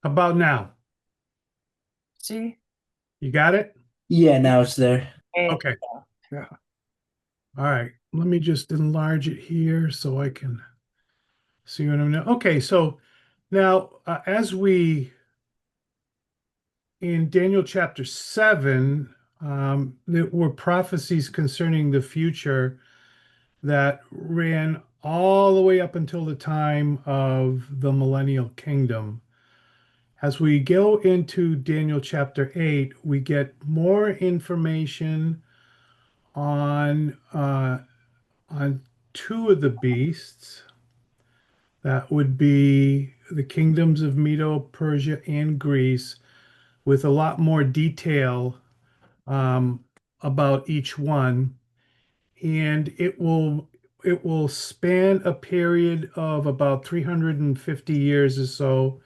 How about now? See? You got it? Yeah, now it's there. Okay. Yeah. All right. Let me just enlarge it here so I can see what I'm doing. Okay. So now, as we in Daniel chapter 7, there were prophecies concerning the future that ran all the way up until the time of the millennial kingdom. As we go into Daniel chapter 8, we get more information on on two of the beasts. That would be the kingdoms of Medo, Persia, and Greece, with a lot more detail um, about each one, and it will span a period of about 350 years or so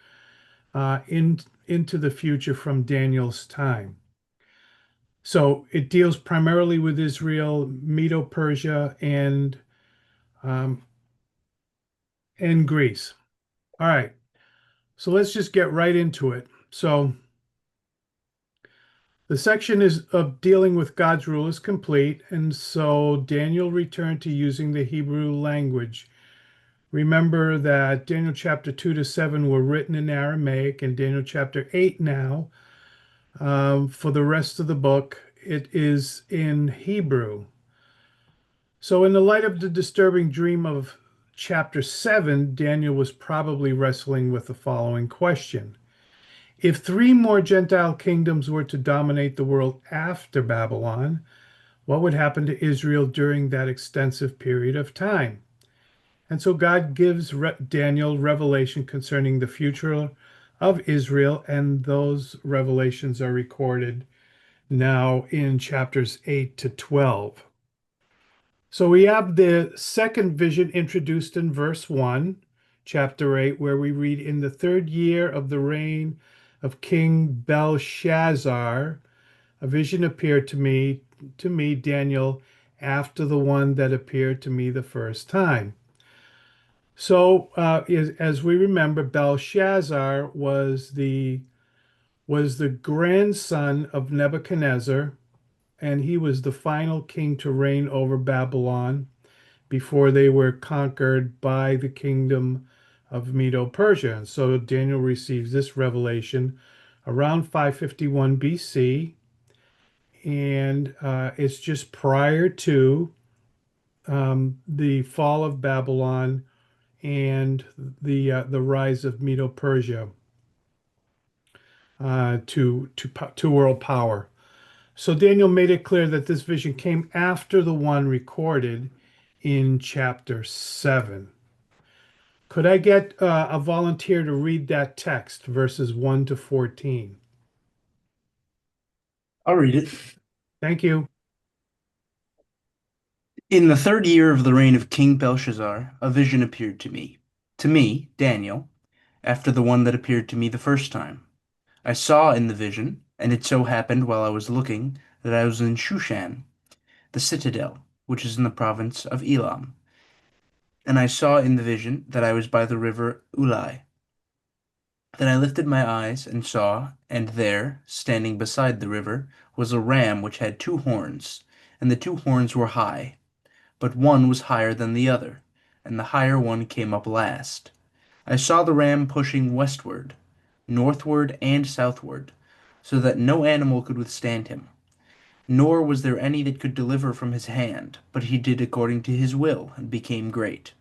into the future from Daniel's time. So it deals primarily with Israel, Medo Persia, um, and Greece. All right, so let's just get right into it. So the section is of dealing with God's rule is complete, and so Daniel returned to using the Hebrew language. Remember that Daniel chapter 2 to 7 were written in Aramaic, and Daniel chapter 8 now, for the rest of the book, it is in Hebrew. So, in the light of the disturbing dream of chapter 7, Daniel was probably wrestling with the following question. If three more Gentile kingdoms were to dominate the world after Babylon, what would happen to Israel during that extensive period of time? And so God gives Daniel revelation concerning the future of Israel, and those revelations are recorded now in chapters 8 to 12. So we have the second vision introduced in verse 1, chapter 8, where we read, In the third year of the reign of King Belshazzar, a vision appeared to me, Daniel, after the one that appeared to me the first time. So, as we remember, Belshazzar was the grandson of Nebuchadnezzar, and he was the final king to reign over Babylon before they were conquered by the kingdom of Medo-Persia. And so Daniel receives this revelation around 551 BC, and it's just prior to the fall of Babylon and the rise of Medo-Persia to world power. So Daniel made it clear that this vision came after the one recorded in chapter 7. Could I get a volunteer to read that text, verses 1 to 14? I'll read it. Thank you. In the third year of the reign of King Belshazzar, a vision appeared to me, Daniel, after the one that appeared to me the first time. I saw in the vision, and it so happened while I was looking, that I was in Shushan, the citadel, which is in the province of Elam. And I saw in the vision that I was by the river Ulai. Then I lifted my eyes and saw, and there, standing beside the river, was a ram which had two horns, and the two horns were high, but one was higher than the other, and the higher one came up last. I saw the ram pushing westward, northward, and southward, so that no animal could withstand him, nor was there any that could deliver from his hand, but he did according to his will, and became great.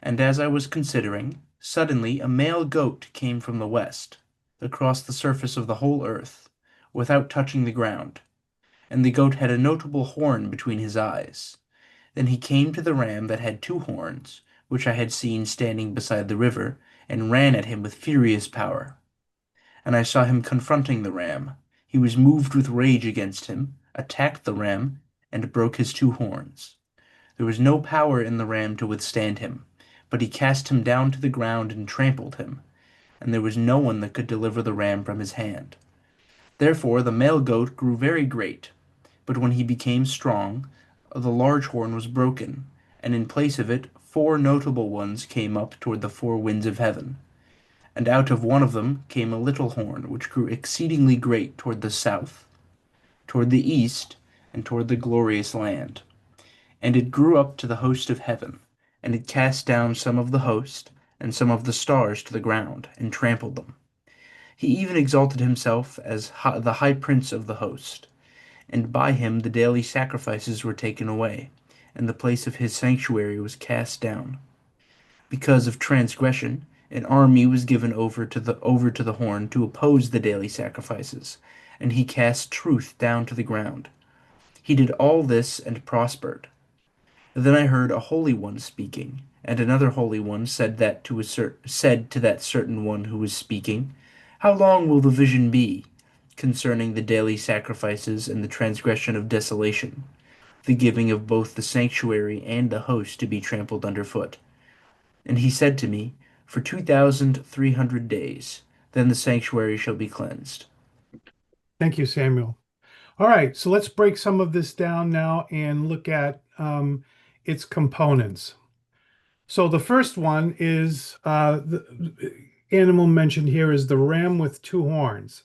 And as I was considering, suddenly a male goat came from the west, across the surface of the whole earth, without touching the ground, and the goat had a notable horn between his eyes. Then he came to the ram that had two horns, which I had seen standing beside the river, and ran at him with furious power. And I saw him confronting the ram. He was moved with rage against him, attacked the ram, and broke his two horns. There was no power in the ram to withstand him, but he cast him down to the ground and trampled him, and there was no one that could deliver the ram from his hand. Therefore the male goat grew very great, but when he became strong, the large horn was broken, and in place of it four notable ones came up toward the four winds of heaven. And out of one of them came a little horn, which grew exceedingly great toward the south, toward the east, and toward the glorious land. And it grew up to the host of heaven, and it cast down some of the host, and some of the stars to the ground, and trampled them. He even exalted himself as the high prince of the host, and by him the daily sacrifices were taken away, and the place of his sanctuary was cast down. Because of transgression, an army was given over to the horn to oppose the daily sacrifices, and he cast truth down to the ground. He did all this and prospered. Then I heard a holy one speaking, and another holy one said to that certain one who was speaking, How long will the vision be concerning the daily sacrifices and the transgression of desolation, the giving of both the sanctuary and the host to be trampled underfoot? And he said to me, For 2,300 days, then the sanctuary shall be cleansed. Thank you, Samuel. All right, so let's break some of this down now and look at its components. So the first one is the animal mentioned here is the ram with two horns.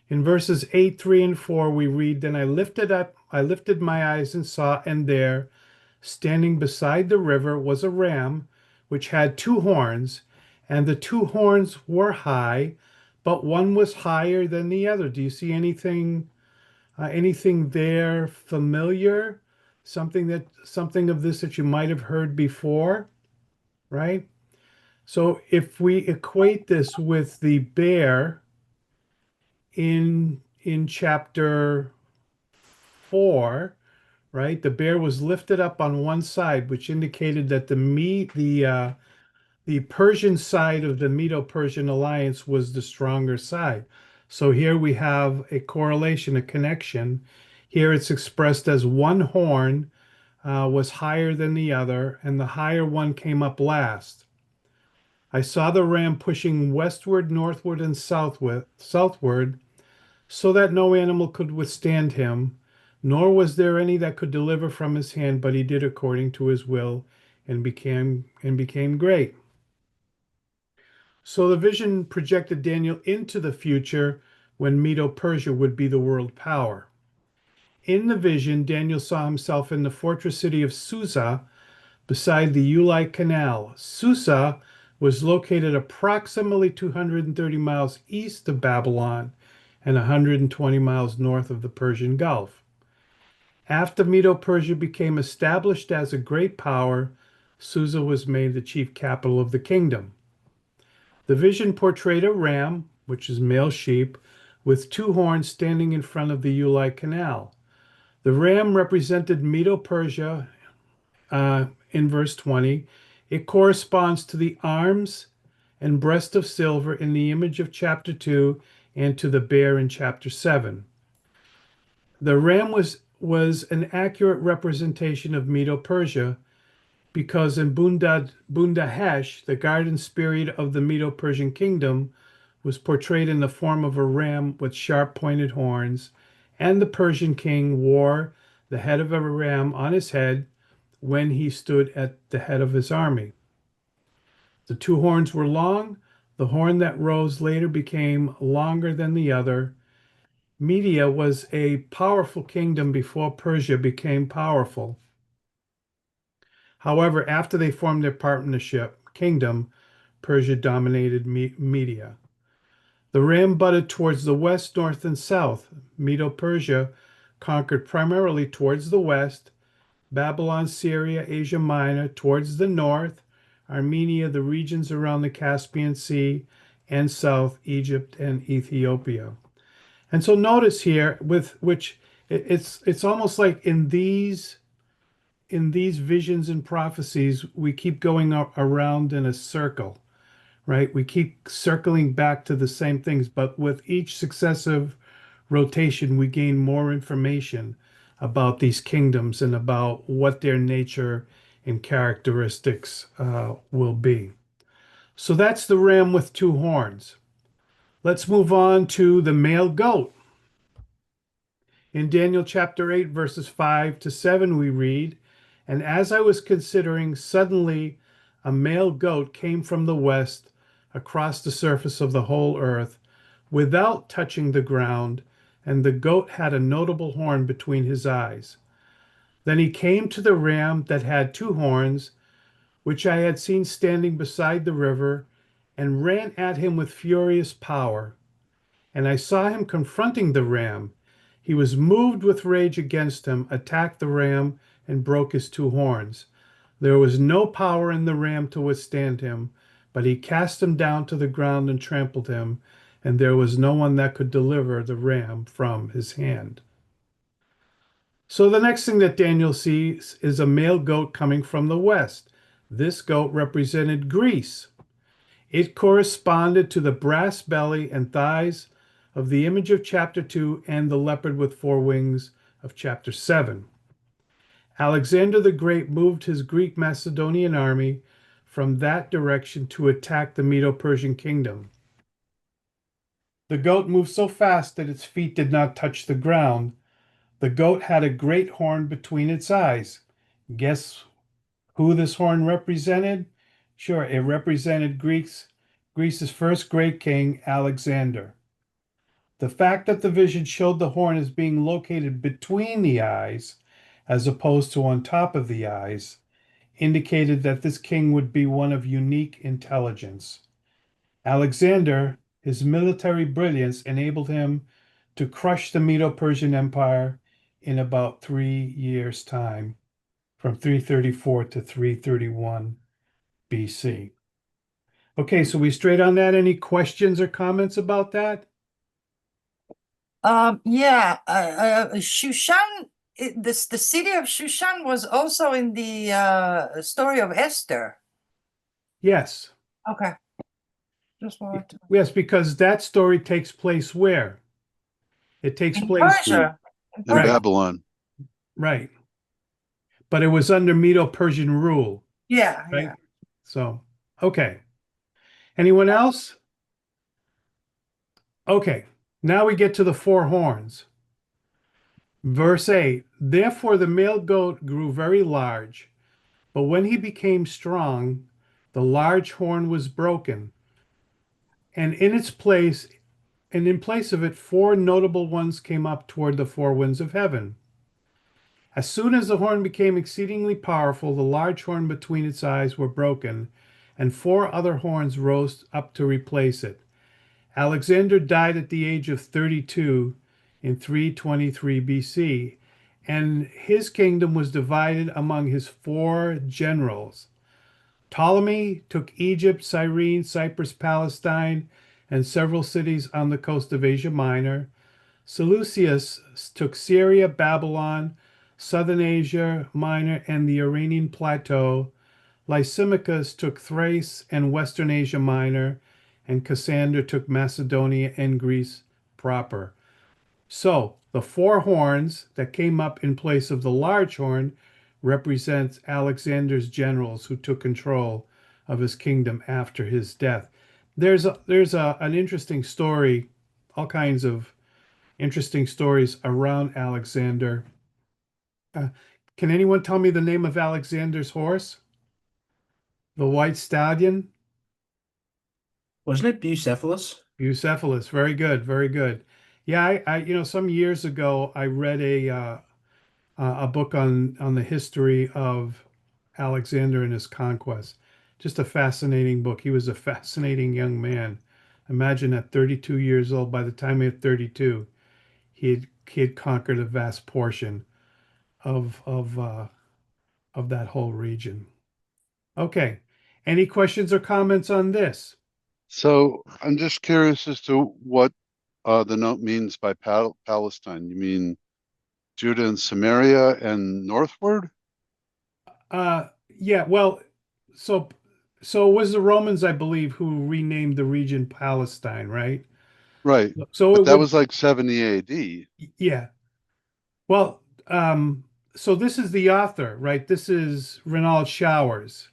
In verses 8, 3, and 4, we read, Then I lifted my eyes and saw, and there, standing beside the river, was a ram which had two horns, and the two horns were high, but one was higher than the other. Do you see anything there familiar? Something of this that you might have heard before, right? So if we equate this with the bear in chapter 4, right? The bear was lifted up on one side, which indicated that the Persian side of the Medo-Persian alliance was the stronger side. So here we have a correlation, a connection. Here it's expressed as one horn was higher than the other, and the higher one came up last. I saw the ram pushing westward, northward, and southward, so that no animal could withstand him, nor was there any that could deliver from his hand, but he did according to his will and became great. So the vision projected Daniel into the future when Medo-Persia would be the world power. In the vision, Daniel saw himself in the fortress city of Susa beside the Ulai Canal. Susa was located approximately 230 miles east of Babylon and 120 miles north of the Persian Gulf. After Medo-Persia became established as a great power, Susa was made the chief capital of the kingdom. The vision portrayed a ram, which is male sheep, with two horns standing in front of the Ulai Canal. The ram represented Medo-Persia in verse 20. It corresponds to the arms and breast of silver in the image of chapter 2 and to the bear in chapter 7. The ram was an accurate representation of Medo-Persia because in Bundahesh, the guardian spirit of the Medo-Persian kingdom was portrayed in the form of a ram with sharp-pointed horns, and the Persian king wore the head of a ram on his head when he stood at the head of his army. The two horns were long. The horn that rose later became longer than the other. Media was a powerful kingdom before Persia became powerful. However, after they formed their partnership kingdom, Persia dominated Media. The ram butted towards the west, north, and south. Medo-Persia conquered primarily towards the west, Babylon, Syria, Asia Minor towards the north, Armenia, the regions around the Caspian Sea, and south, Egypt and Ethiopia. And so notice here, with which it's almost like in these visions and prophecies, we keep going around in a circle, right? We keep circling back to the same things, but with each successive rotation, we gain more information about these kingdoms and about what their nature and characteristics will be. So that's the ram with two horns. Let's move on to the male goat. In Daniel chapter 8, verses 5 to 7, we read, And as I was considering, suddenly a male goat came from the west, across the surface of the whole earth without touching the ground, and the goat had a notable horn between his eyes. Then he came to the ram that had two horns, which I had seen standing beside the river, and ran at him with furious power. And I saw him confronting the ram. He was moved with rage against him, attacked the ram, and broke his two horns. There was no power in the ram to withstand him, but he cast him down to the ground and trampled him, and there was no one that could deliver the ram from his hand. So the next thing that Daniel sees is a male goat coming from the west. This goat represented Greece. It corresponded to the brass belly and thighs of the image of chapter 2 and the leopard with four wings of chapter 7. Alexander the Great moved his Greek Macedonian army from that direction to attack the Medo-Persian kingdom. The goat moved so fast that its feet did not touch the ground. The goat had a great horn between its eyes. Guess who this horn represented? Sure, it represented Greece's first great king, Alexander. The fact that the vision showed the horn as being located between the eyes, as opposed to on top of the eyes, indicated that this king would be one of unique intelligence. Alexander, his military brilliance enabled him to crush the Medo-Persian Empire in about 3 years' time, from 334 to 331 BC. Okay, so we straight on that. Any questions or comments about that? Yeah, Shushan, the city of Shushan was also in the story of Esther. Yes. Okay. Just wanted to. Yes, because that story takes place where? It takes In place, Persia. In In Right. Babylon. right. But it was under Medo-Persian rule, Yeah, right? yeah. So, okay. Anyone else? Okay, now we get to the four horns. Verse 8, therefore the male goat grew very large, but when he became strong, the large horn was broken, and in place of it, four notable ones came up toward the four winds of heaven. As soon as the horn became exceedingly powerful, the large horn between its eyes were broken, and four other horns rose up to replace it. Alexander died at the age of 32 in 323 BC, and his kingdom was divided among his four generals. Ptolemy took Egypt, Cyrene, Cyprus, Palestine, and several cities on the coast of Asia Minor. Seleucus took Syria, Babylon, southern Asia Minor, and the Iranian plateau. Lysimachus took Thrace and western Asia Minor, and Cassander took Macedonia and Greece proper. So the four horns that came up in place of the large horn represents Alexander's generals who took control of his kingdom after his death. There's an interesting story, all kinds of interesting stories around Alexander. Can anyone tell me the name of Alexander's horse? The white stallion? Wasn't it Bucephalus? Bucephalus. Very good, very good. Yeah, some years ago I read a book on the history of Alexander and his conquest. Just a fascinating book. He was a fascinating young man. Imagine at 32 years old, by the time he had 32, he had conquered a vast portion of that whole region. Okay. Any questions or comments on this? So I'm just curious as to what the note means by Palestine. You mean Judah and Samaria and northward? Yeah, well, so it was the Romans, I believe, who renamed the region Palestine, right? Right. So But it that would, was like 70 AD. yeah. Well, so this is the author, right? This is Renald Showers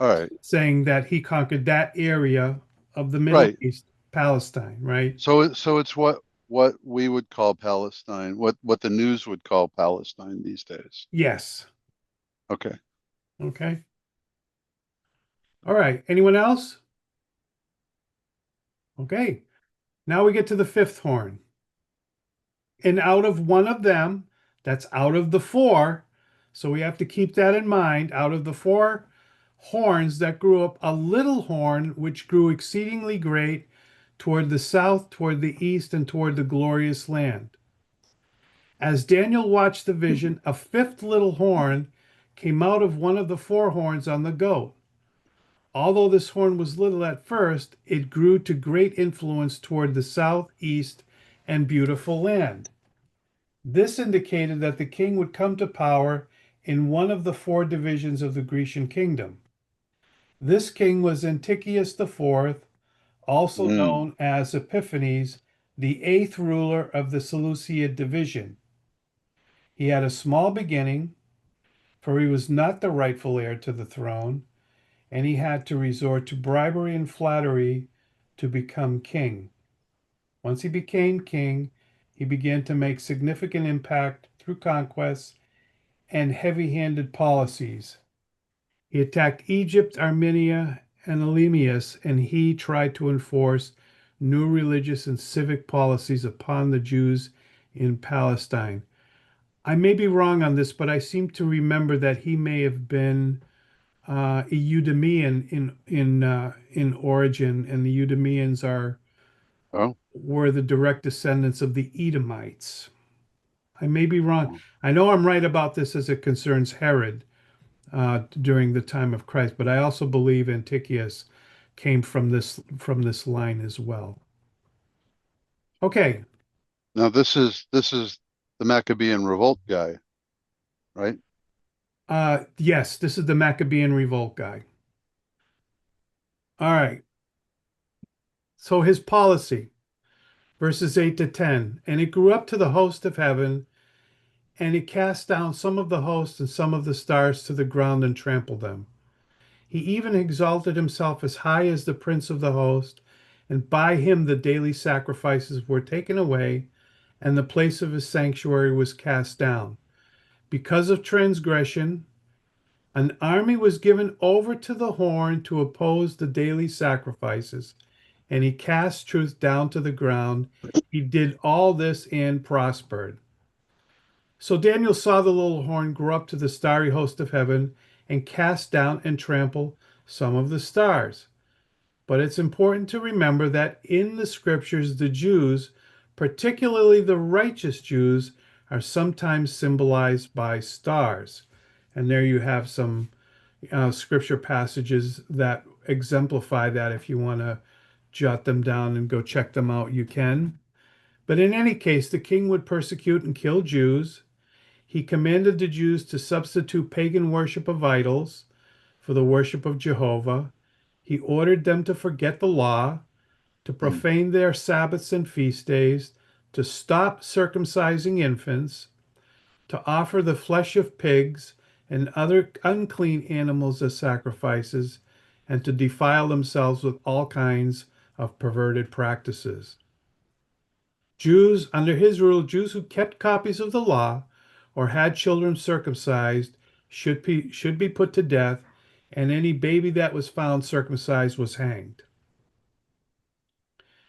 All right. saying that he conquered that area of the Middle Right. East, Palestine, right? So it's what we would call Palestine, what the news would call Palestine these days. Yes. Okay. Okay. All right. Anyone else? Okay, now we get to the fifth horn. And out of one of them, that's out of the four, so we have to keep that in mind. Out of the four horns that grew up, a little horn which grew exceedingly great toward the south, toward the east, and toward the glorious land. As Daniel watched the vision, a fifth little horn came out of one of the four horns on the goat. Although this horn was little at first, it grew to great influence toward the south, east, and beautiful land. This indicated that the king would come to power in one of the four divisions of the Grecian kingdom. This king was Antiochus IV, also known as Epiphanes, the eighth ruler of the Seleucid division. He had a small beginning, for he was not the rightful heir to the throne, and he had to resort to bribery and flattery to become king. Once he became king, he began to make significant impact through conquests and heavy-handed policies. He attacked Egypt, Armenia, and Elamius, and he tried to enforce new religious and civic policies upon the Jews in Palestine. I may be wrong on this, but I seem to remember that he may have been a Eudemian in origin, and the Eudemians Oh, were the direct descendants of the Edomites. I may be wrong. oh, I know I'm right about this as it concerns Herod during the time of Christ, but I also believe Antiochus came from this line as well. Okay, now this is the Maccabean revolt guy, right? yes, this is the Maccabean revolt guy. All right. So his policy, verses 8 to 10, and it grew up to the host of heaven, and it cast down some of the hosts and some of the stars to the ground and trampled them. He even exalted himself as high as the prince of the host, and by him the daily sacrifices were taken away, and the place of his sanctuary was cast down. Because of transgression, an army was given over to the horn to oppose the daily sacrifices, and he cast truth down to the ground. He did all this and prospered. So Daniel saw the little horn grow up to the starry host of heaven and cast down and trample some of the stars. But it's important to remember that in the scriptures, the Jews, particularly the righteous Jews, are sometimes symbolized by stars. And there you have some scripture passages that exemplify that. If you want to jot them down and go check them out, you can. But in any case, the king would persecute and kill Jews. He commanded the Jews to substitute pagan worship of idols for the worship of Jehovah. He ordered them to forget the law, to profane their Sabbaths and feast days, to stop circumcising infants, to offer the flesh of pigs and other unclean animals as sacrifices, and to defile themselves with all kinds of perverted practices. Jews, under his rule, Jews who kept copies of the law or had children circumcised should be put to death, and any baby that was found circumcised was hanged.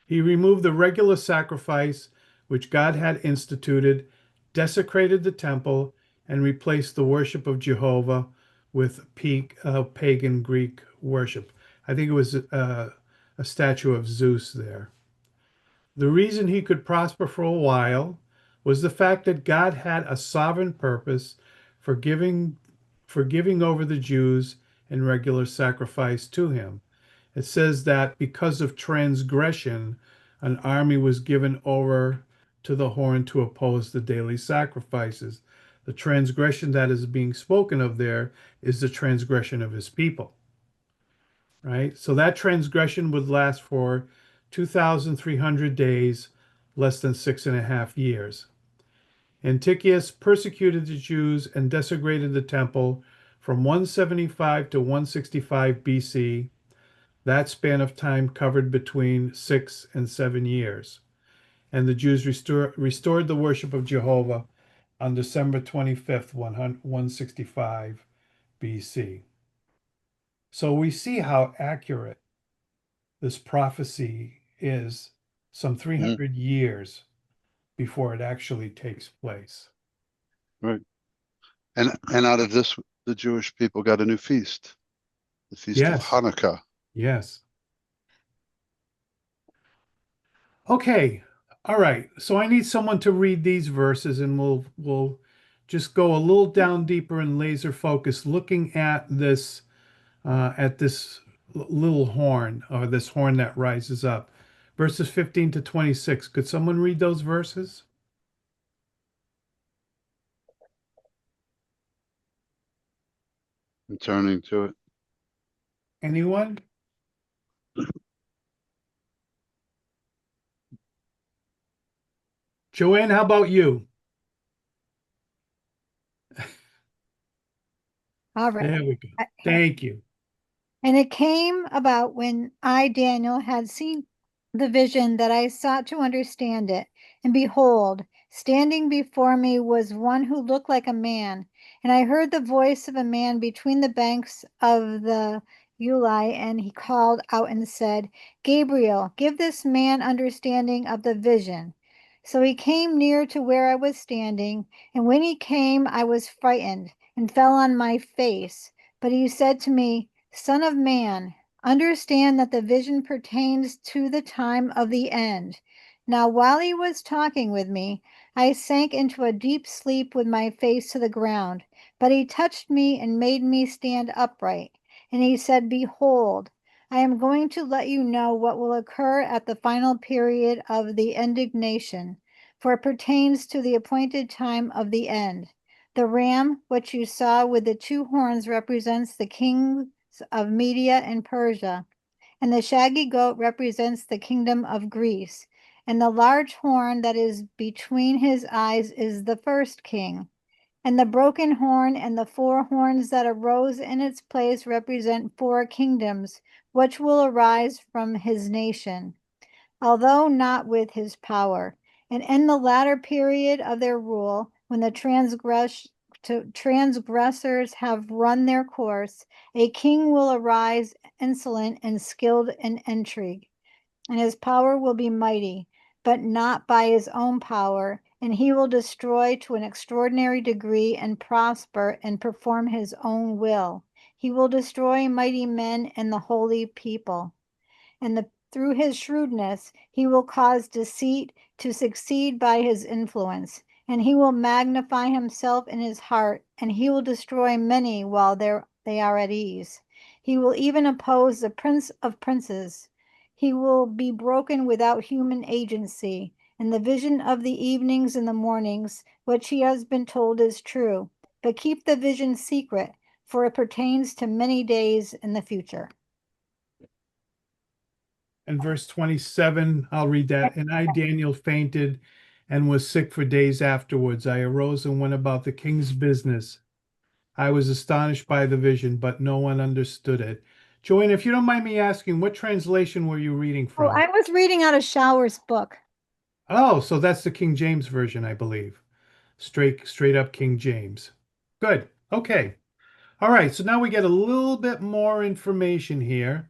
He removed the regular sacrifice which God had instituted, desecrated the temple, and replaced the worship of Jehovah with pagan Greek worship. I think it was a statue of Zeus there. The reason he could prosper for a while was the fact that God had a sovereign purpose for giving over the Jews in regular sacrifice to him. It says that because of transgression, an army was given over to the horn to oppose the daily sacrifices. The transgression that is being spoken of there is the transgression of his people, right? So that transgression would last for 2,300 days, less than 6.5 years. Antiochus persecuted the Jews and desecrated the temple from 175 to 165 BC. That span of time covered between 6 and 7 years. And the Jews restored the worship of Jehovah on December 25th, 165 BC. So we see how accurate this prophecy is some 300 years before it actually takes place. Right. And out of this, the Jewish people got a new feast, the Feast of Yes. Hanukkah. Yes. Okay. All right. So I need someone to read these verses, and we'll just go a little down deeper and laser focus, looking at this little horn, or this horn that rises up. Verses 15 to 26. Could someone read those verses? I'm turning to it. Anyone? Joanne, how about you? All right. There we go. I- Thank you. And it came about when I, Daniel, had seen the vision that I sought to understand it. And behold, standing before me was one who looked like a man. And I heard the voice of a man between the banks of the Ulai, and he called out and said, Gabriel, give this man understanding of the vision. So he came near to where I was standing, and when he came, I was frightened and fell on my face. But he said to me, Son of man, understand that the vision pertains to the time of the end. Now, while he was talking with me, I sank into a deep sleep with my face to the ground. But he touched me and made me stand upright. And he said, Behold, I am going to let you know what will occur at the final period of the indignation, for it pertains to the appointed time of the end. The ram, which you saw with the two horns, represents the kings of Media and Persia, and the shaggy goat represents the kingdom of Greece, and the large horn that is between his eyes is the first king. And the broken horn and the four horns that arose in its place represent four kingdoms, which will arise from his nation, although not with his power. And in the latter period of their rule, when the transgressors have run their course, a king will arise insolent and skilled in intrigue, and his power will be mighty, but not by his own power, and he will destroy to an extraordinary degree and prosper and perform his own will. He will destroy mighty men and the holy people, and through his shrewdness he will cause deceit to succeed by his influence, and he will magnify himself in his heart, and he will destroy many while they are at ease. He will even oppose the prince of princes. He will be broken without human agency, and the vision of the evenings and the mornings, which he has been told, is true. But keep the vision secret, for it pertains to many days in the future. And verse 27, I'll read that. And I, Daniel, fainted and was sick for days afterwards. I arose and went about the king's business. I was astonished by the vision, but no one understood it. Joanne, if you don't mind me asking, what translation were you reading Oh, from? I was reading out of Shower's book. Oh, so that's the King James version, I believe. Straight up King James. Good. Okay. All right. So now we get a little bit more information here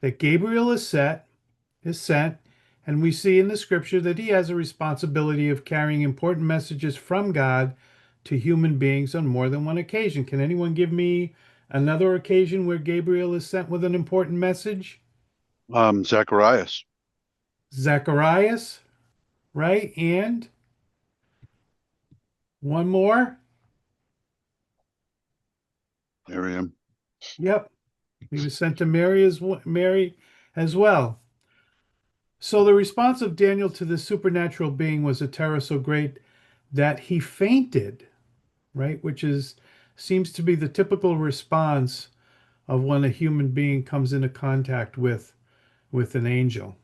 that Gabriel is sent, and we see in the scripture that he has a responsibility of carrying important messages from God to human beings on more than one occasion. Can anyone give me another occasion where Gabriel is sent with an important message? Zacharias. Zacharias, right? And one more. Miriam. Yep. He was sent to Mary as well. So the response of Daniel to the supernatural being was a terror so great that he fainted, right? Which seems to be the typical response of when a human being comes into contact with an angel.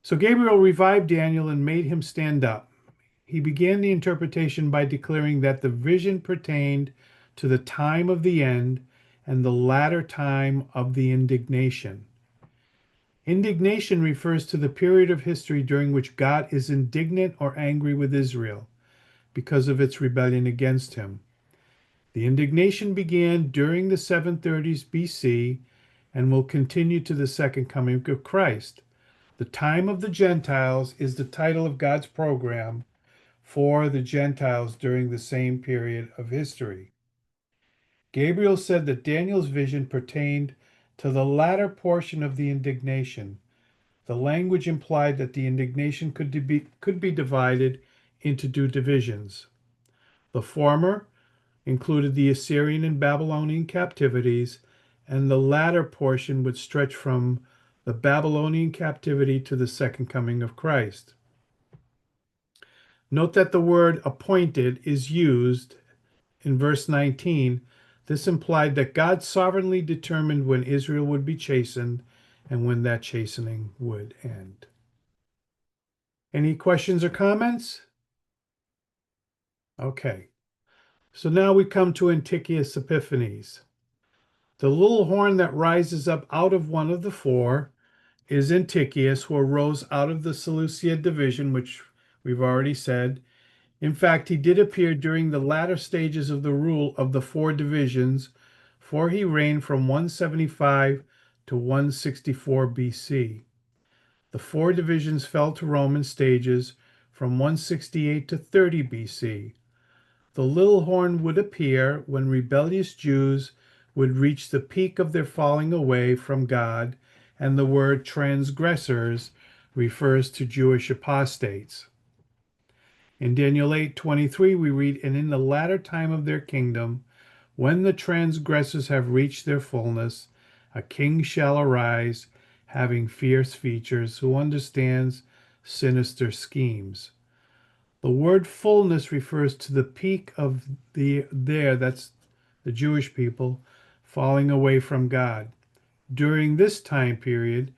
So Gabriel revived Daniel and made him stand up. He began the interpretation by declaring that the vision pertained to the time of the end and the latter time of the indignation. Indignation refers to the period of history during which God is indignant or angry with Israel because of its rebellion against him. The indignation began during the 730s BC and will continue to the second coming of Christ. The time of the Gentiles is the title of God's program for the Gentiles during the same period of history. Gabriel said that Daniel's vision pertained to the latter portion of the indignation. The language implied that the indignation could be divided into two divisions. The former included the Assyrian and Babylonian captivities, and the latter portion would stretch from the Babylonian captivity to the second coming of Christ. Note that the word appointed is used in verse 19. This implied that God sovereignly determined when Israel would be chastened and when that chastening would end. Any questions or comments? Okay. So now we come to Antiochus Epiphanes. The little horn that rises up out of one of the four is Antiochus, who arose out of the Seleucid division, which we've already said. In fact, he did appear during the latter stages of the rule of the four divisions, for he reigned from 175 to 164 BC. The four divisions fell to Roman stages from 168 to 30 BC. The little horn would appear when rebellious Jews would reach the peak of their falling away from God, and the word transgressors refers to Jewish apostates. In Daniel 8:23, we read, "And in the latter time of their kingdom, when the transgressors have reached their fullness, a king shall arise, having fierce features, who understands sinister schemes." The word fullness refers to the peak of that's the Jewish people, falling away from God. During this time period,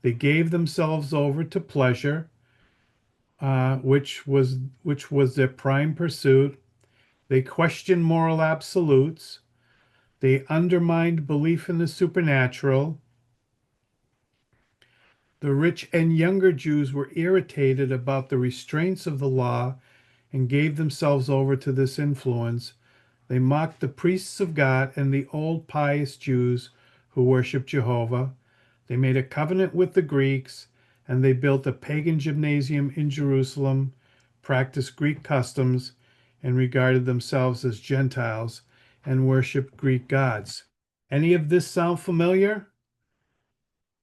they gave themselves over to pleasure, which was their prime pursuit. They questioned moral absolutes. They undermined belief in the supernatural. The rich and younger Jews were irritated about the restraints of the law and gave themselves over to this influence. They mocked the priests of God and the old pious Jews who worshiped Jehovah. They made a covenant with the Greeks, and they built a pagan gymnasium in Jerusalem, practiced Greek customs, and regarded themselves as Gentiles and worshiped Greek gods. Any of this sound familiar?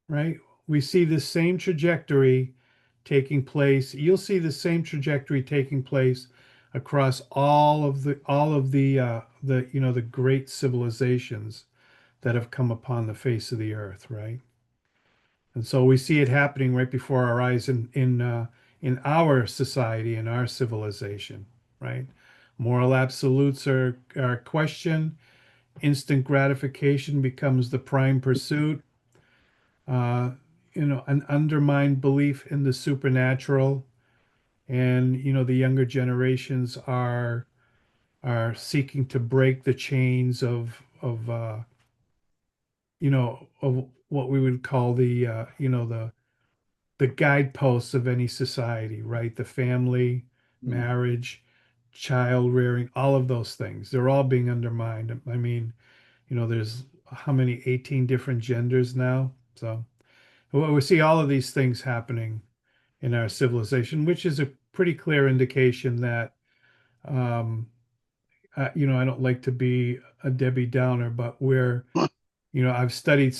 Right? We see the same trajectory taking place. You'll see the same trajectory taking place across all of the great civilizations that have come upon the face of the earth, right? And so we see it happening right before our eyes in our society, in our civilization, right? Moral absolutes are questioned. Instant gratification becomes the prime pursuit. An undermined belief in the supernatural, and the younger generations are seeking to break the chains of what we would call the guideposts of any society, right? The family, marriage, child rearing, all of those things, they're all being undermined. I mean, there's how many, 18 different genders now? So we see all of these things happening in our civilization, which is a pretty clear indication that, I don't like to be a Debbie Downer, but I have studied,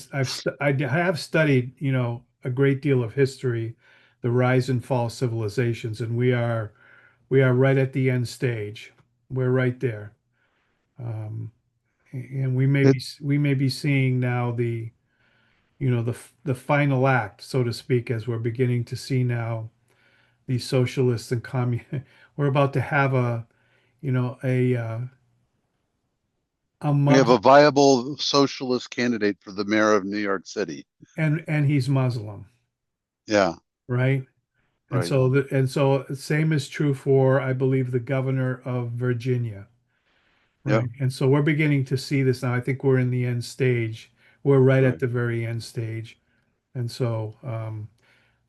a great deal of history, the rise and fall of civilizations, and we are right at the end stage. We're right there, and we may be seeing now the final act, so to speak, as we're beginning to see now the socialists and communists. We're about to have a We have a viable socialist candidate for the mayor of New York City. and he's Muslim, Yeah, right? And right. so same is true for, I believe, the governor of Virginia, Yep. right? And so we're beginning to see this now. I think we're in the end stage. We're right at Right. the very end stage. And so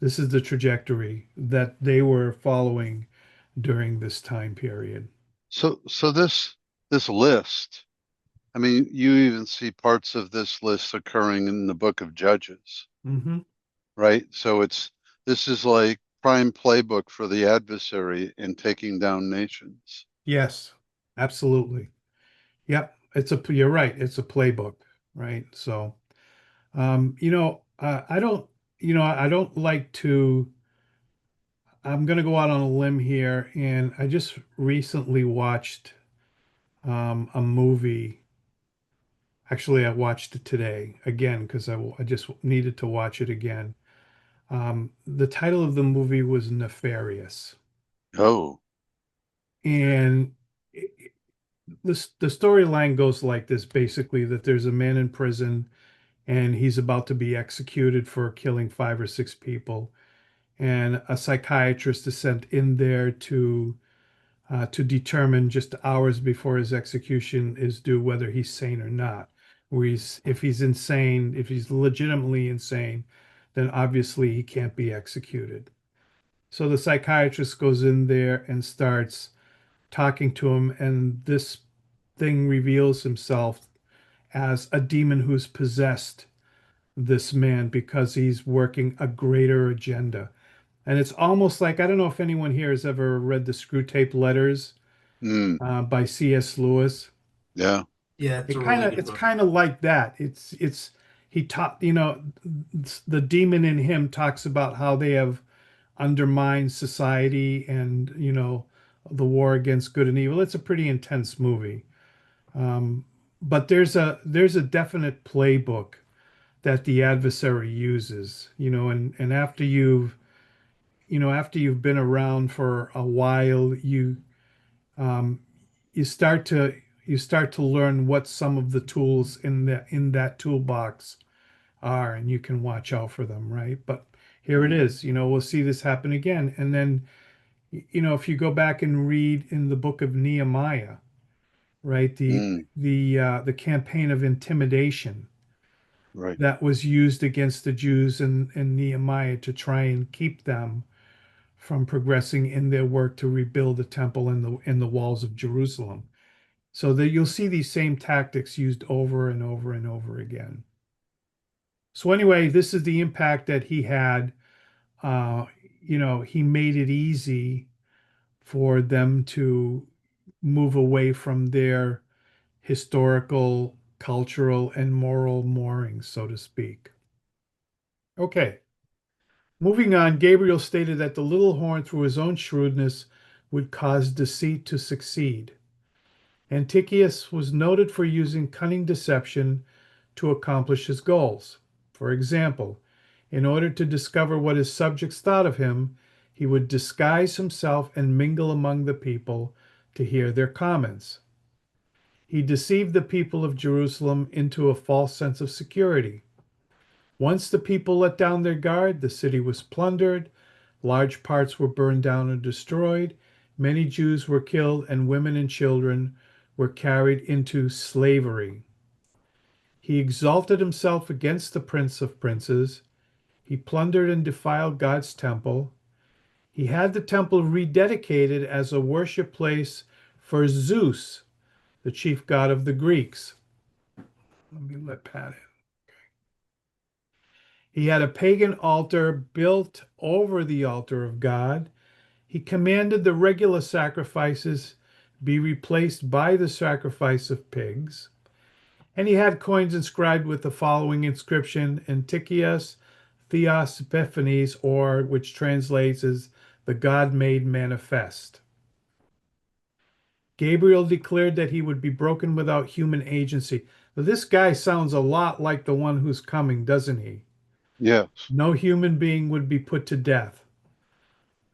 this is the trajectory that they were following during this time period. So this list, I mean, you even see parts of this list occurring in the book of Judges, Mm-hmm. right? So it's this is like prime playbook for the adversary in taking down nations. Yes, absolutely. Yep, you're right. It's a playbook, right? So, I don't like to, I'm going to go out on a limb here, and I just recently watched a movie. Actually, I watched it today again because I just needed to watch it again. The title of the movie was Nefarious. Oh, And the storyline goes like this, basically, that there's a man in prison and he's about to be executed for killing 5 or 6 people. And a psychiatrist is sent in there to determine just hours before his execution is due whether he's sane or not. If he's insane, if he's legitimately insane, then obviously he can't be executed. So the psychiatrist goes in there and starts talking to him, and this thing reveals himself as a demon who's possessed this man because he's working a greater agenda. And it's almost like, I don't know if anyone here has ever read the Screw Tape Letters mm, by C.S. Lewis. yeah. Yeah, it's a really good It's book. kind of like that. He taught, the demon in him talks about how they have undermined society and, the war against good and evil. It's a pretty intense movie. Um, but there's a definite playbook that the adversary uses, and after you've been around for a while, um, you start to learn what some of the tools in that toolbox are, and you can watch out for them, right? But here it is, we'll see this happen again. And then, if you go back and read in the book of Nehemiah, right, Mm, the campaign of intimidation right. that was used against the Jews and Nehemiah to try and keep them from progressing in their work to rebuild the temple and the walls of Jerusalem. So that you'll see these same tactics used over and over and over again. So anyway, this is the impact that he had. Uh, he made it easy for them to move away from their historical, cultural, and moral moorings, so to speak. Okay. Moving on, Gabriel stated that the little horn, through his own shrewdness, would cause deceit to succeed. Antiochus was noted for using cunning deception to accomplish his goals. For example, in order to discover what his subjects thought of him, he would disguise himself and mingle among the people to hear their comments. He deceived the people of Jerusalem into a false sense of security. Once the people let down their guard, the city was plundered, large parts were burned down and destroyed, many Jews were killed, and women and children were carried into slavery. He exalted himself against the Prince of Princes. He plundered and defiled God's temple. He had the temple rededicated as a worship place for Zeus, the chief god of the Greeks. Let me let Pat in. He had a pagan altar built over the altar of God. He commanded the regular sacrifices be replaced by the sacrifice of pigs. And he had coins inscribed with the following inscription: Antiochus Theos Epiphanes, or which translates as the God made manifest. Gabriel declared that he would be broken without human agency. Now, this guy sounds a lot like the one who's coming, doesn't he? Yes. No human being would be put to death.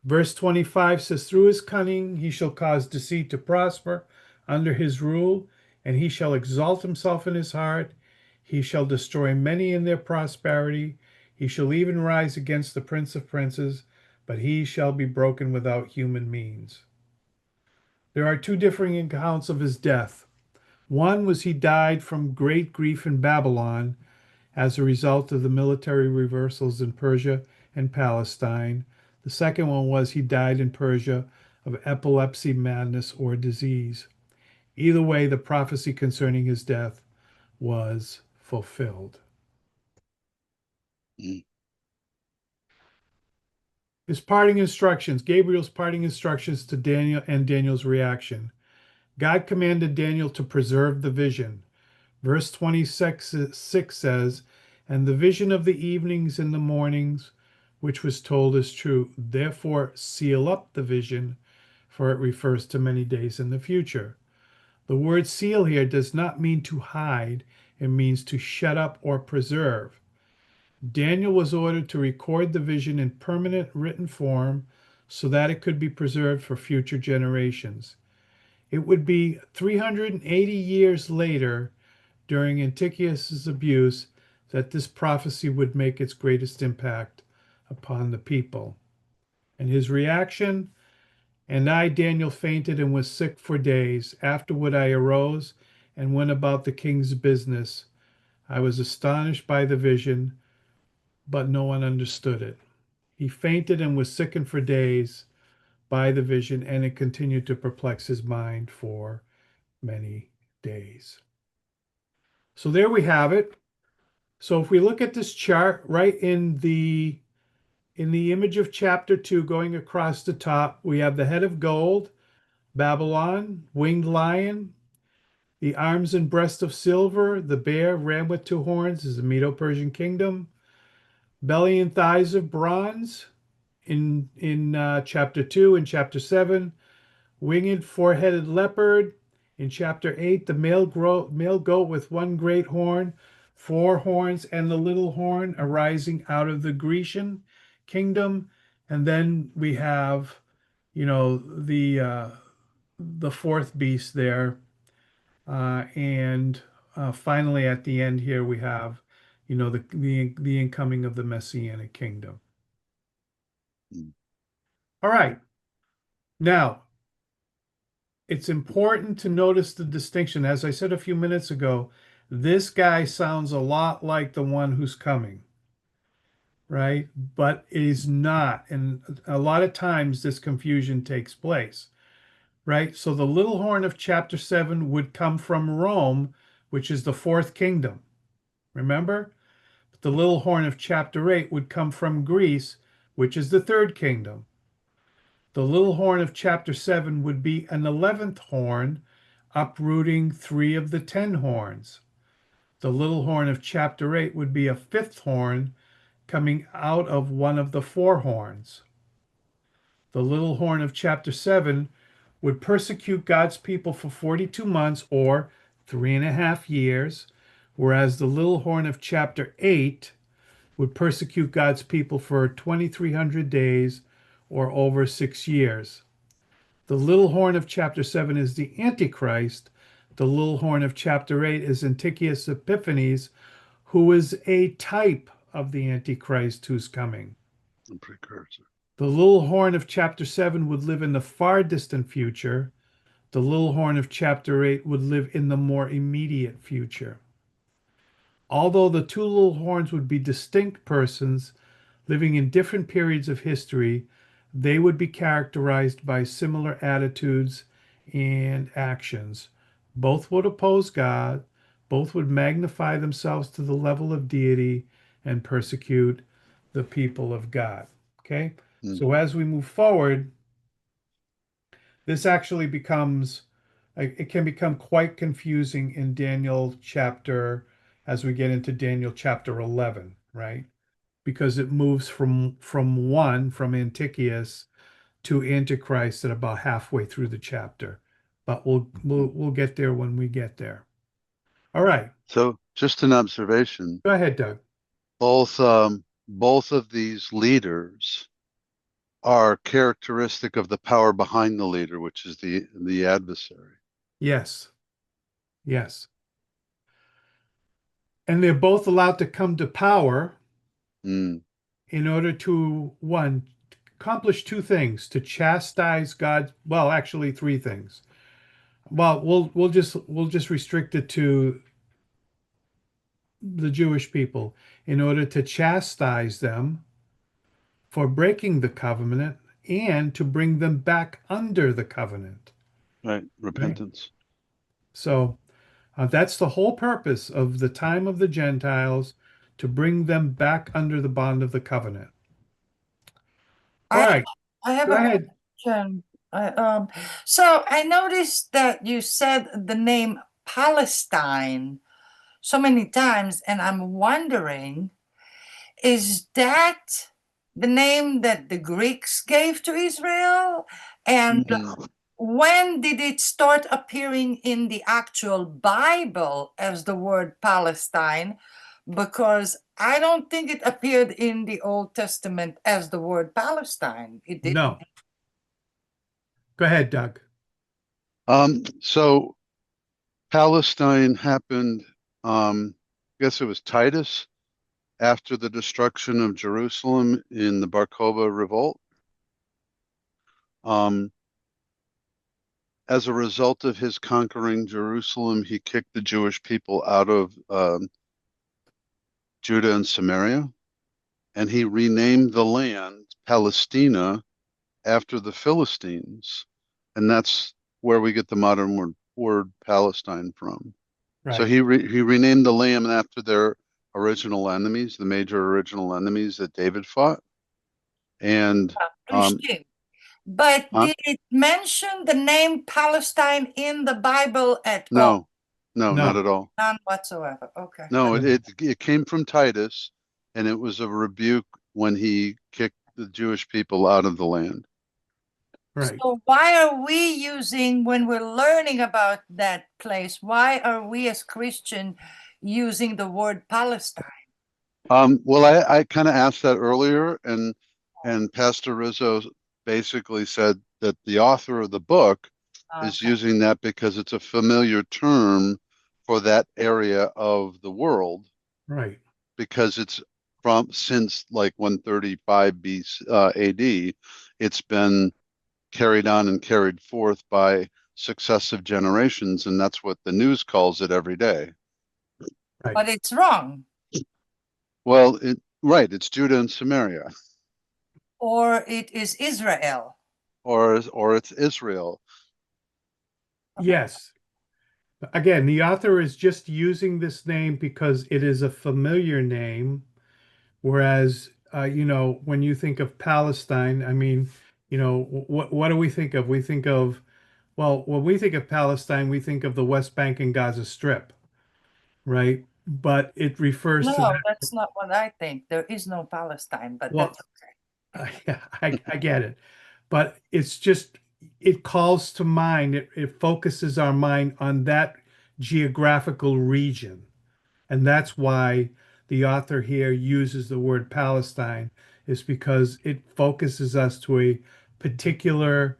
Verse 25 says, through his cunning he shall cause deceit to prosper under his rule, and he shall exalt himself in his heart. He shall destroy many in their prosperity. He shall even rise against the Prince of Princes, but he shall be broken without human means. There are two differing accounts of his death. One was he died from great grief in Babylon as a result of the military reversals in Persia and Palestine. The second one was he died in Persia of epilepsy, madness, or disease. Either way, the prophecy concerning his death was fulfilled. Mm. His parting instructions, Gabriel's parting instructions to Daniel and Daniel's reaction. God commanded Daniel to preserve the vision. Verse 26 says, "And the vision of the evenings and the mornings, which was told, is true. Therefore, seal up the vision, for it refers to many days in the future." The word seal here does not mean to hide, it means to shut up or preserve. Daniel was ordered to record the vision in permanent written form so that it could be preserved for future generations. It would be 380 years later, during Antiochus's abuse, that this prophecy would make its greatest impact upon the people. And his reaction, "And I, Daniel, fainted and was sick for days. Afterward I arose and went about the king's business. I was astonished by the vision, but no one understood it." He fainted and was sickened for days by the vision, and it continued to perplex his mind for many days. So there we have it. So if we look at this chart right in the image of chapter 2 going across the top, we have the head of gold, Babylon, winged lion, the arms and breast of silver, the bear, ram with two horns, is the Medo-Persian kingdom, belly and thighs of bronze in chapter 2 and chapter 7, winged four-headed leopard in chapter 8, the male goat with one great horn, four horns, and the little horn arising out of the Grecian kingdom. And then we have, the fourth beast there. And finally, at the end here, we have, the incoming of the Messianic kingdom. All right. Now, it's important to notice the distinction. As I said a few minutes ago, this guy sounds a lot like the one who's coming, right? But it is not. And a lot of times this confusion takes place, right? So the little horn of chapter 7 would come from Rome, which is the fourth kingdom. Remember? But the little horn of chapter 8 would come from Greece, which is the third kingdom. The little horn of chapter 7 would be an 11th horn, uprooting 3 of the 10 horns. The little horn of chapter 8 would be a 5th horn coming out of one of the 4 horns. The little horn of chapter 7 would persecute God's people for 42 months or 3.5 years, whereas the little horn of chapter 8 would persecute God's people for 2,300 days or over 6 years. The little horn of chapter 7 is the Antichrist. The little horn of chapter 8 is Antiochus Epiphanes, who is a type of the Antichrist who's coming. A precursor. The little horn of chapter 7 would live in the far distant future. The little horn of chapter 8 would live in the more immediate future. Although the two little horns would be distinct persons living in different periods of history, they would be characterized by similar attitudes and actions. Both would oppose God, both would magnify themselves to the level of deity and persecute the people of God. Okay? So as we move forward, this actually becomes, it can become quite confusing in Daniel chapter, as we get into Daniel chapter 11, right? Because it moves from Antiochus to Antichrist at about halfway through the chapter. But we'll get there when we get there. All right. So just an observation. Go ahead, Doug. Both of these leaders are characteristic of the power behind the leader, which is the adversary. Yes. Yes. And they're both allowed to come to power in order to, one, accomplish 2 things: to chastise God. Well, actually 3 things. Well, we'll just restrict it to the Jewish people, in order to chastise them for breaking the covenant and to bring them back under the covenant. Right, repentance. So that's the whole purpose of the time of the Gentiles, to bring them back under the bond of the covenant. All I right, I have go a ahead. question. So I noticed that you said the name Palestine so many times, and I'm wondering, is that the name that the Greeks gave to Israel? And Mhm. when did it start appearing in the actual Bible as the word Palestine? Because I don't think it appeared in the Old Testament as the word Palestine. It didn't. No, go ahead, Doug. So Palestine happened, I guess it was Titus after the destruction of Jerusalem in the Bar Kokhba revolt. Um, as a result of his conquering Jerusalem, he kicked the Jewish people out of Judah and Samaria, and he renamed the land Palestina after the Philistines, and that's where we get the modern word Palestine from. So Right. he renamed the land after their original enemies, the major original enemies that David fought, and um, Plishtim. But huh? did it mention the name Palestine in the Bible at all? No, no, not No. at all. None whatsoever. Okay. No, No. it came from Titus, and it was a rebuke when he kicked the Jewish people out of the land. Right. So why are we using, when we're learning about that place, why are we as Christian using the word Palestine? Well, I kind of asked that earlier, and Pastor Rizzo basically said that the author of the book is Okay. using that because it's a familiar term for that area of the world, Right. because it's from since like 135 BC, AD, it's been carried on and carried forth by successive generations, and that's what the news calls it every day. Right. But it's wrong. Well, right, it's Judah and Samaria, Or it is Israel. or it's Israel. Yes. Again, the author is just using this name because it is a familiar name. Whereas, when you think of Palestine, I mean, what do we think of? We think of, well, when we think of Palestine, we think of the West Bank and Gaza Strip, right? But it refers to No, that. that's not what I think. There is no Palestine, but Well, that's okay. I get it, but it's just it calls to mind. It focuses our mind on that geographical region. And that's why the author here uses the word Palestine, is because it focuses us to a particular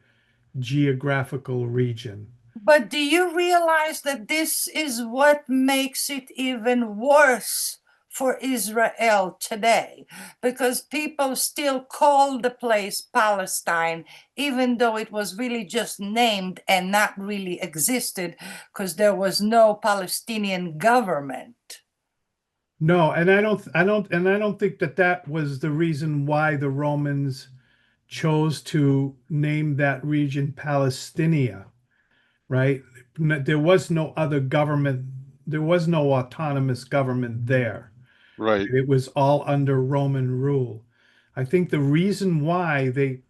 geographical region. But do you realize that this is what makes it even worse for Israel today? Because people still call the place Palestine, even though it was really just named and not really existed, because there was no Palestinian government. No, and I don't think that that was the reason why the Romans chose to name that region Palestinia, right? There was no other government, there was no autonomous government there. Right. It was all under Roman rule. I think the reason why they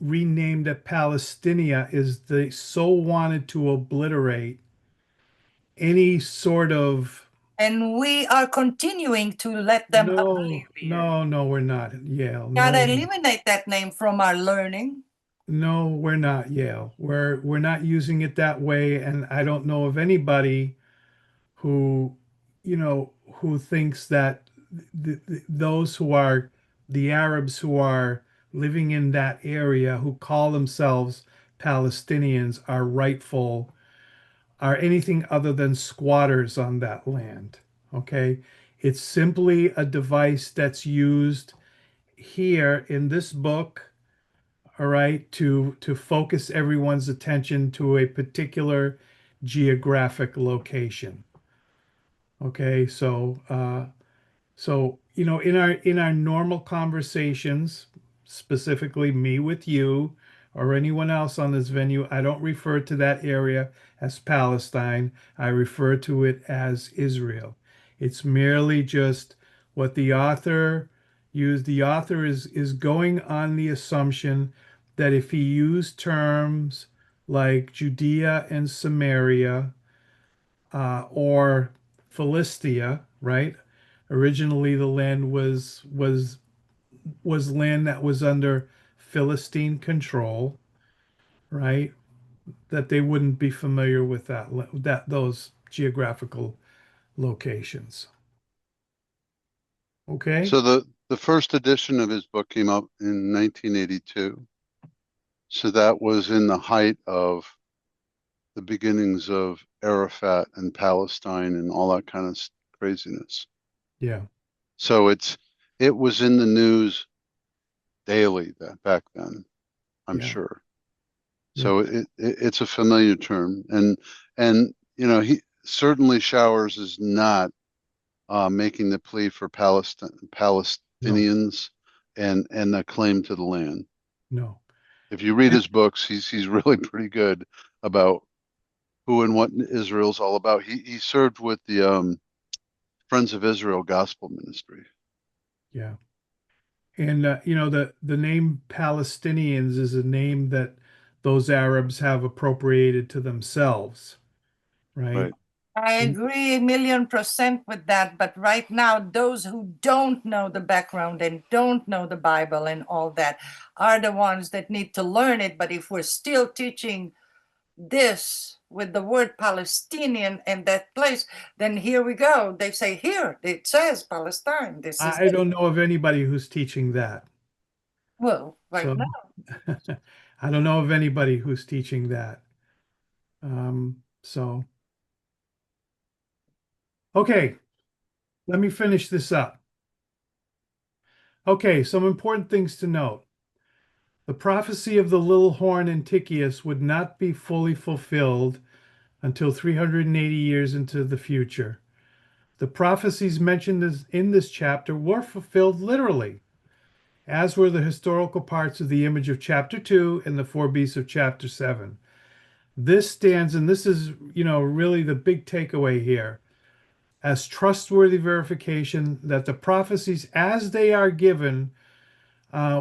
renamed it Palestinia is they so wanted to obliterate any sort of And we are continuing to let them no, live here. no, no, we're not Yale. Gotta No, eliminate that name from our learning. no, we're not Yale. We're not using it that way, and I don't know of anybody who, who thinks that those who are the Arabs who are living in that area who call themselves Palestinians are anything other than squatters on that land. Okay. It's simply a device that's used here in this book, all right, to focus everyone's attention to a particular geographic location. Okay, so in our normal conversations, specifically me with you or anyone else on this venue, I don't refer to that area as Palestine. I refer to it as Israel. It's merely just what the author the author is going on the assumption that if he used terms like Judea and Samaria, or Philistia, right? Originally, the land was land that was under Philistine control, right? That they wouldn't be familiar with those geographical locations. Okay? So the first edition of his book came out in 1982. So that was in the height of the beginnings of Arafat and Palestine and all that kind of craziness. Yeah. So it was in the news daily back then, I'm Yeah. sure. Yeah. So it's a familiar term, and you know, he certainly Showers is not making the plea for Palestinians and the claim to the land. No. If you read his books, he's really pretty good about who and what Israel's all about. He served with the Friends of Israel Gospel Ministry. Yeah. And you know, the name Palestinians is a name that those Arabs have appropriated to themselves, right? Right. I Mm. agree 1,000,000% with that. But right now, those who don't know the background and don't know the Bible and all that are the ones that need to learn it. But if we're still teaching this with the word Palestinian and that place, then here we go. They say, here, it says Palestine. This is I it. don't know of anybody who's teaching that. Well, right So now. I don't know of anybody who's teaching that. So okay, let me finish this up. Okay, some important things to note. The prophecy of the little horn Antiochus would not be fully fulfilled until 380 years into the future. The prophecies mentioned in this chapter were fulfilled literally, as were the historical parts of the image of chapter 2 and the four beasts of chapter 7. This stands, and this is, you know, really the big takeaway here, as trustworthy verification that the prophecies as they are given,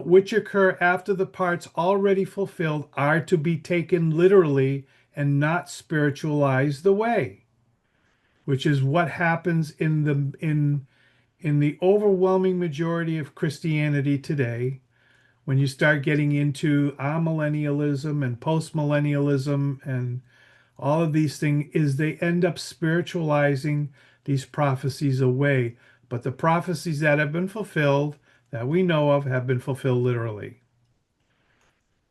which occur after the parts already fulfilled, are to be taken literally and not spiritualized away, which is what happens in the overwhelming majority of Christianity today. When you start getting into amillennialism and postmillennialism and all of these things, is they end up spiritualizing these prophecies away. But the prophecies that have been fulfilled, that we know of, have been fulfilled literally.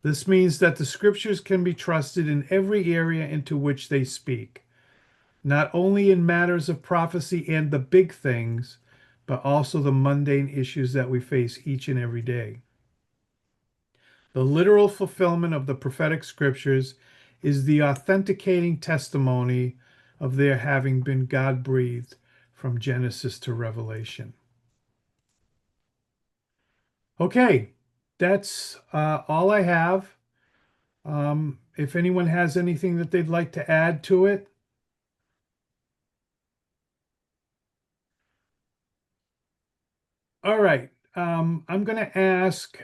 This means that the scriptures can be trusted in every area into which they speak, not only in matters of prophecy and the big things, but also the mundane issues that we face each and every day. The literal fulfillment of the prophetic scriptures is the authenticating testimony of their having been God-breathed from Genesis to Revelation. Okay, that's all I have. If anyone has anything that they'd like to add to it. All right, I'm going to ask